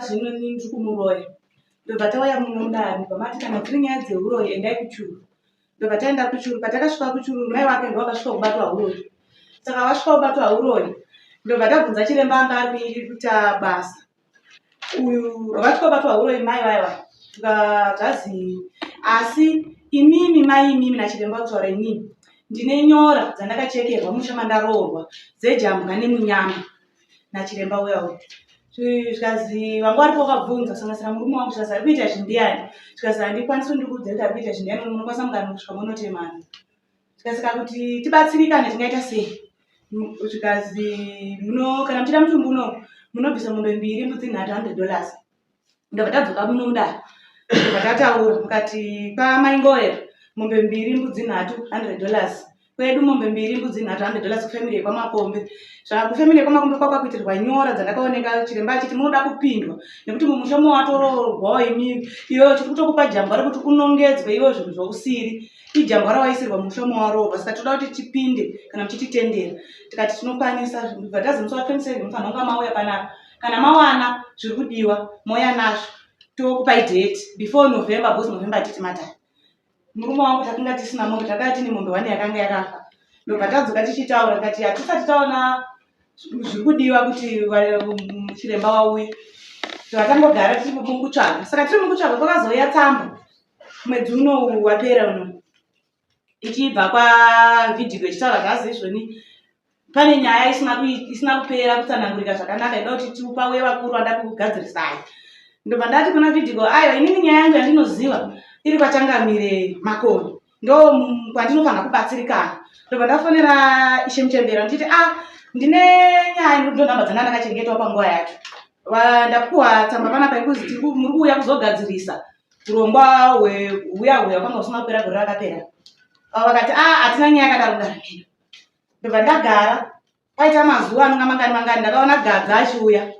zvino ndiri kumuroya. Ndobva tauya muno mudare pamati kana dziri nyaya dzeuroyi endai kuchuru. Ndobva taenda kuchuru. Patakasvika kuchuru mai wake ndo wakasvika kubatwa uroyi. Saka wasvika kubatwa uroyi ndobva tabvunza chiremba anga ari kuita basa. Uyu wakasvika kubatwa uroyi mai vaiva tukazvazi asi imimi mai imimi nachiremba kutaura inini ndine nyora dzandakachekerwa musha mandaroorwa dzejambwa nemunyama nachiremba uya uyu. Zvikazi vanga varipo vakabvunza sanganisira murume wangu zvikazi ari kuita zvindiyani. Zvikazi handikwanisi ndikudze kuti ari kuita zvindiyani munokwanisa mugara kusvika munotemana. Zvikasika kuti tibatsirikane tingaita sei. Zvikazi kana muchida mutumbu uno munobvisa mombe 2 mbudzi 3 $100. Ndobva tadzoka muno mudare. Ndobva tataura mukati kwamai Ngorera mombe 2 mbudzi 3 $100. Kwedu mombe 2 mbudzi 3 $100 kufamily yekwamakombe. Zvaka kufamily yekwamakombe kwakakuitirwa nyora dzandakaoneka chiremba achiti munoda kupindwa nekuti mumusha watoroorwawo imimi iwewe chiri kutokupa jambwa rekuti unongedzwe iwewe zvinhu zvousiri ijambwa rawaisirwa musha waroorwa. Saka toda kuti tipinde kana muchititendera. Tikati tinokwanisa. Ndobva tazimusa 27 mufanira kunga mauya panapa. Kana mawana zviri kudiwa moya nazvo tokupai date before November because November titi matari. Murume wangu takanga tisina mombe takanga tine mombe 1 yakanga yakafa. Ndobva tadzoka tichitaura tikati hatisati taona zviri kudiwa kuti chiremba wauye. Twatangogara tiri mukutsvaga. Saka tiri mukutsvaga kwakazouya tsamba mwedzi uno wapera uno ichibva kwavidhigo ichitaura zvazi izvoni pane nyaya isina kupera kutsanangurika zvakanaka ida kuti tiupawe vakuru vada kugadzirisai. Ndobva ndati kuna vidhigo ayo inini nyaya yangu yandinoziva iri kwachangamire Makoni ndo kwandinofanira kubatsirikana. Ndobva ndafonera Ishe Mutembera nditi ndine nyaya inokuti nhamba dzanga ndakachengetwa panguva yacho. Ndapuwa tsamba panapa ikuti muri kuuya kuzogadzirisa urongwa hweuya kwanga usina kupera gore rakapera. Vakati hatina nyaya yakadaro kudaro. Ndobva ndagara paita mazuva anonga mangani ndakaona Gaga achiuya.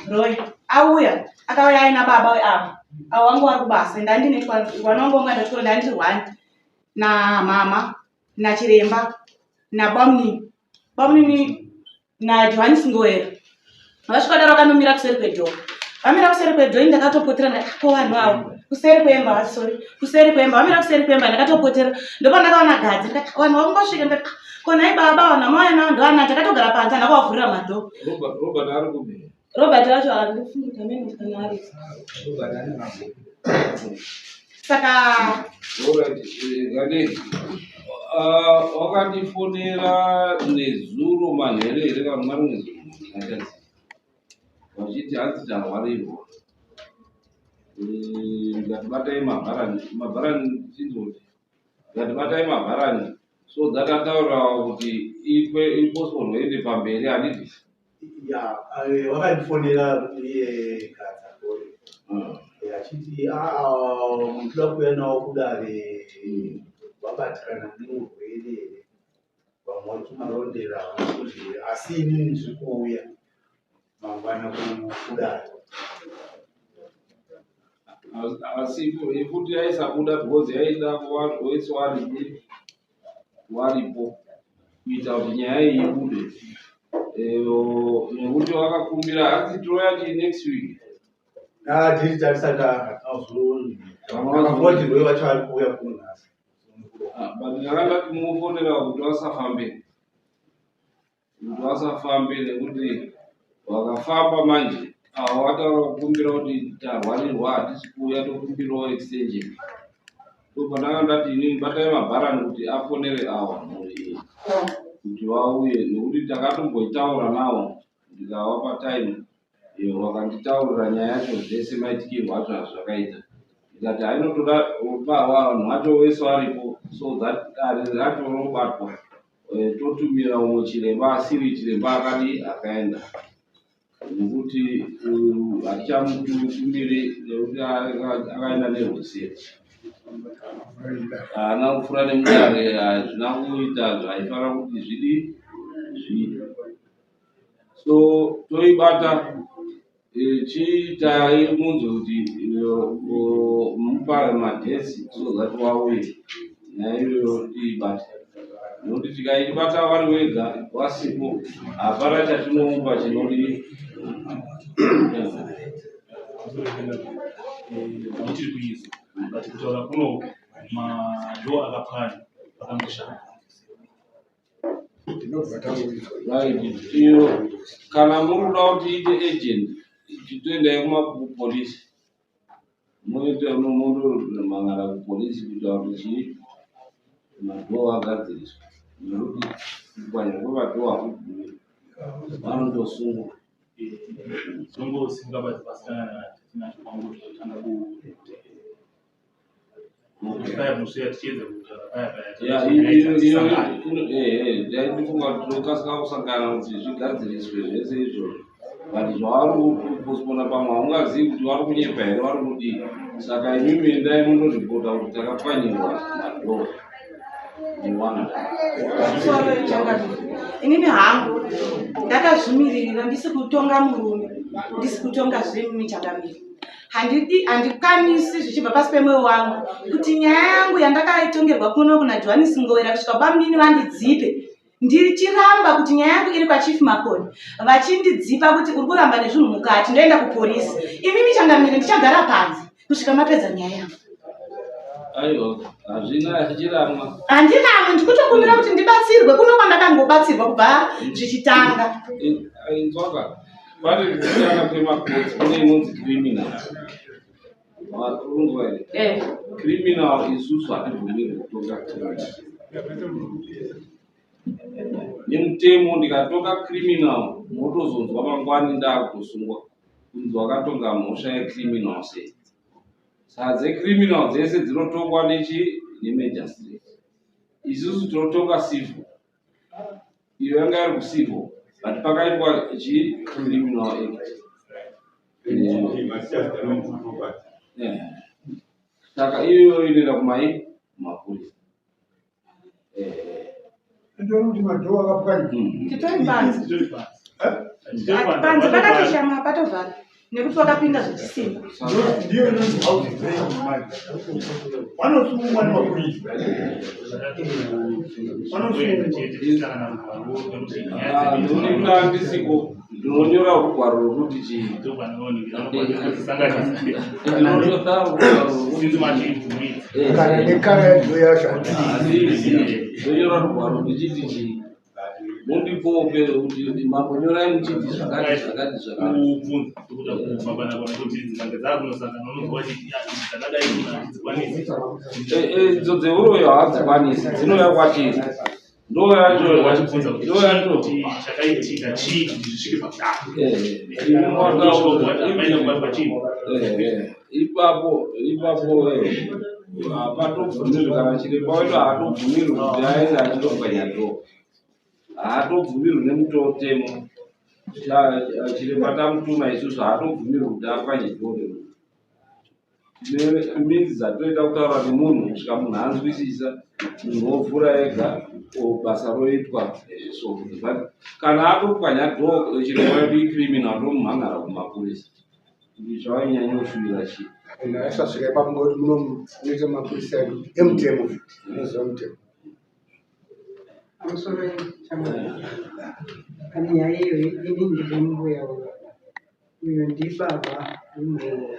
Roy auya akauya aina baba weapo avo vangu vari kubasa ndandine vana vangu vanga ndachikora ndandiri 1 namama nachiremba nabamnini naJohannes Ngorera. Vasvika daro vakanomira kuseri kwedhoo. Vamira kuseri kwedhoo ndakatopotera ndako vanhu avo kuseri kwemba vamira kuseri kwemba ndakatopotera. Ndopa ndakaona Gadzi ndikati vanhu vakungosvika ndikati konai baba vanhu amauya navo ndovana takatogara panze ndakavavhurira madhoo. Robert ari kubve. Robert wacho andofunga mimi kana ari. Saka Gane wakandifonera nezuro manherere kana mari nezuro vachiti hanzi tarwarirwa ngatibatai mabharani chinzoti ngatibatai mabharani so dzakataura kuti iposponwe ende pamberi handiti wakandifonera iye Gadza achiti muntu toda kuuya nawo kudare wabatikana neurwere vamwe vachimarondera asi inini ndiri kuuya mangwana kudare. Asi futi yaisabuda because yaida vanhu vese varipo kuita kuti nyaya iyi ibude nekuti wakakumbira hanzi toyati next week tiri tarisaka akafotirwe vacho vari kuuya kunhasi but ndakandati mufonera kuti vasafambe nekuti wakafamba manje avo vataura kukumbira kuti tarwarirwa hatisi kuuya tokumbirawo extension. So pandakandati inini batai mabharani kuti afonere ava mhuri iyi kuti vauye nekuti takatomboitaura navo ndikavapa time vakanditaurira nyaya yacho zvese maitikirwo acho azvakaita ndikati hainotoda barwa vanhu vacho vese varipo so that dare racho robatwa totumira umwe chiremba asiri chiremba akadi akaenda nekuti hatichamutumire nekuti akaenda nerweseri haana kufura nemudare hazvina kuita zvaifanira kuti zviite. So toibata chiita iri munzwe kuti mupa madhesi so that wauye nyaya iyoyo tiibata nekuti tikaibata vari wega wasipo hapana chatinoumba chinodi kuzoenda muchiri kuisa but kutaura kuno madho akapwanya akangoshanda. Right. Iyo kana muri kuda kuti ite agent chitoendai kumapolisi muite mangara kupolisi kuita kuti chii madho agadziriswa nekuti kupwanya kwemadho hakubvumi vanondosungwa Songo singabati pasana tina kwangu tana ku kaya musia ticheza kaya ndaifunga kuti tokasika kusangana kuti zvigadziriswe zvese izvozvo but zvavari kupostpona pamwe haungazivi kuti vari kunyepa here vari kudii. Saka imimi endai mundoripota kuti takapwanyirwa madho inini hangu ndakazvimirira ndisi kutonga murume ndisi kutonga zvemimi changamiri handikwanisi zvichibva pasi pemwoyo wangu kuti nyaya yangu yandakaitongerwa kuno kuna Johannes Ngowera kusvika pamudini vandidzipe. Ndichiramba kuti nyaya yangu iri kwaChief Makoni vachindidzipa kuti uri kuramba nezvinhu mukati ndoenda kupolisi. Imimi changamiri ndichagara panze kusvika mapedza nyaya yangu. Aiwa, hazvina zvichiramwa. Handinamwe ndikutokumbira kuti ndibatsirwe kuno kwandakangobatsirwa kubva zvichitanga. Inzwaka pane kutanga kwemakotsi kune inonzi criminal. Unzwa here? Criminal isusu hatibvumirwi kutonga criminal. Nemutemo ndikatonga criminal motozonzwa mangwani ndakutosungwa kunzi wakatonga mhosva yecriminal sei. Saka dzecriminal dzese dzinotongwa nemagistrate. Isusu tinotonga civil. Iyo yanga iri kucivil but pakaitwa criminal act. Saka iyo inoenda kumapolisi. Ndio kuti madho akapwanya. Titori panze. Panze pakatoshama patovhara nekuti wakapinda zvichisimba. Ndio inonzi house breaking mali. Vanosungwa nemapolisi. Ndisiko ndinonyora rugwaro rwokuti chii kana nekara yadzo yashandisa ndonyora rugwaro ndichiti chii mundipope kuti mambonyorai muchiti zvakati idzo dzeuroyo hadzikwanisi dzinouya kwachiri ndo yacho chakaitika chii zvisvike ipapo hapatobvumirwi kana chiremba wedu haatobvumirwi kuti aende achindopwanya dho haatobvumirwi nemutemo chiremba tamutuma isusu haatobvumirwi kuti apwanye dho minzi dzatoita kutaura nemunhu kusvika munhu anzwisisa munhu wovhura ega basa roitwa kana atopwanya dho chiremba wedu icriminal ndomumhangara kumapolisi zvainyanya kushuvira chii asasvika ipapo ngoti munoita mapurisa edu emutemo unoziva mutemo amusoro panyaya iyo ini ndiri mbuya uyo ndibaba umwewo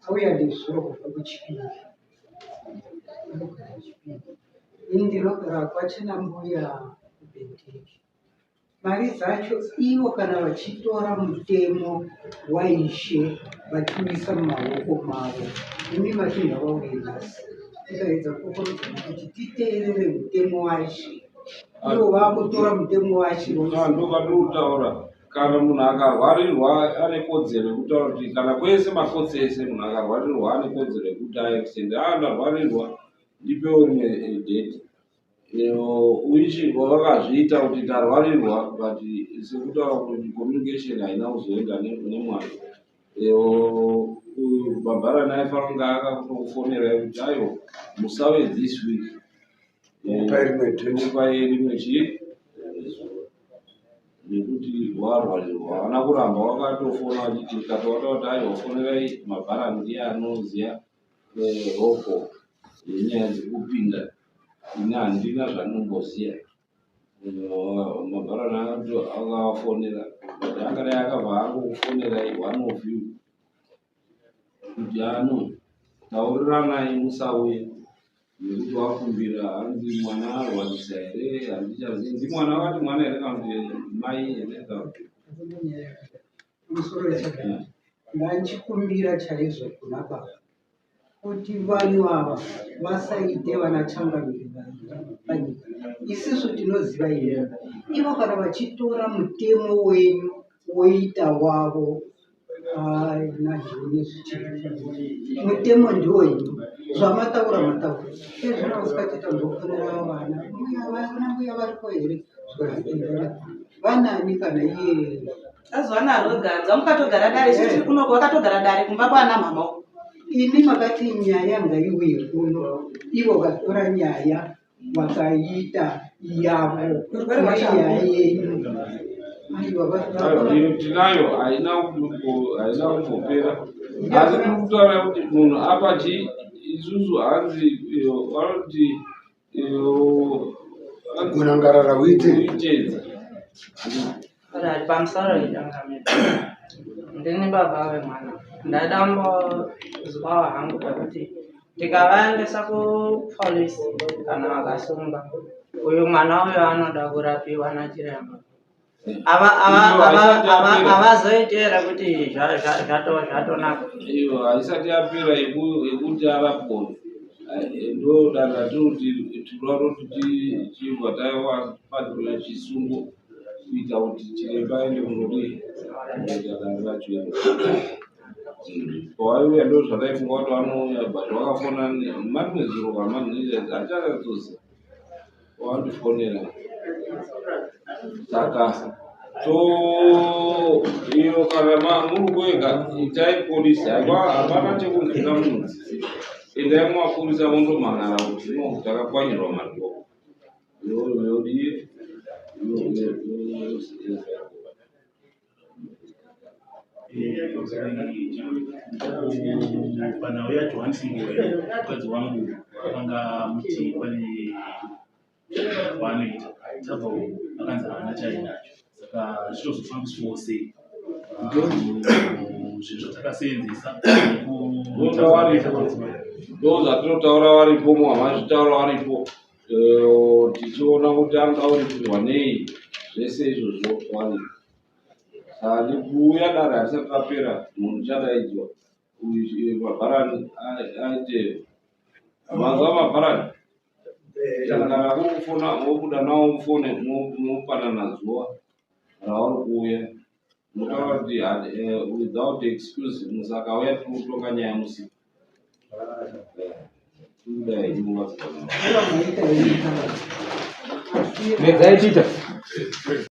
auya nezuro kubva kuChipinge ini ndinogara kwachena mbuya kuBhenteke. Mari dzacho ivo kana vachitora mutemo waishe vachiuisa mumaoko mavo imi machinda vauyinasi tikaedza kukurudzira kuti titeerere mutemo waishe ivo vakutora mutemo waishe ndokatokutaura kana munhu akarwarirwa ane kodzero yekutaura kuti kana kwese makotsi ese munhu akarwarirwa ane kodzero yekuti aextend ndarwarirwa ndipewo rimwe date uichirwa vakazviita kuti ndarwarirwa but sekutaura kuti communication haina kuzoenda nemwari bhabharani aifanira kunge akakutokufonerai kuti aiwa musave this week mupai rimwe chii nekuti warwarirwa havana kuramba wakatofona vachiti katowata kuti aiwa fonerai mabharani ndiye anoziya roko yenyaya dzekupinda ine handina zvanomboziya mabharani akavafonera but angadai akabva angokufonerai one of you kuti taurirana musauye nekuti wakumbira hanzi mwana arwarisa here handichazinzi mwana wakati mwana here kana kuti mai here kana kuti musoro chakati nganchikumbira chaizvo kuna baba kuti vanhu ava vasaite vanachangamiri panyika. Isusu tinoziva ino ivo kana vachitora mutemo wenyu woita wavo mutemo ndiwo ino zvamataura mataura ezvino usikati tambofonera vana mbuya variko here vanani kana iye azwana rogadza mukatogara dare sisi kunoko wakatogara dare kumba kwana mama ini makati nyaya ngaiuye kuno ivo vatora nyaya vakaita yavo nyaya yenyu tinayo haina kumbopera asi tikutaura kuti munhu apachi isusu hanzi vanoti kunangarara uitedza pamusoro idangamira ndini baba vemwana ndadambozwawo hangu pekuti tikavaendesa kupolisi kana vakasunga uyu mwana uyo anoda kurapiwa nachiremba avazoitera kuti zvatonaka iyo haisati yapera yekuti arapwa ndo danda tiri kuti chibva taiwapadira chisungo kuita kuti chiremba aende kunodii danda racho pawaiuya ndo zvataifunga kuti vanouya but vakafona mari mwezuro kamaniachakatozi wavandifonera saka iyo kana muri kwega itai polisi hapana chekunzwina munzi endai mumapurisa mondomhanara kuti no takakwanyirwa madoko yodii panauya Johannesburg mukadzi wangu akanga muti pane waanoita tabva akanzi haana chainacho saka zvinozofambiswawo sei zvinhu zvatakasenzesa ndo zatinotaura varipo muhamazvitaura varipo tichiona kuti angauripirwa nei zvese izvozvo varipo saka kuuya dare hasati rapera munhu chadaidzwa mabharani aite mazuva mabharani kana kurikufona mobuda nawo mufone mopanana zuva rauri kuuya motaura kuti without excuse musakauya tikutonga nyaya musiku Next,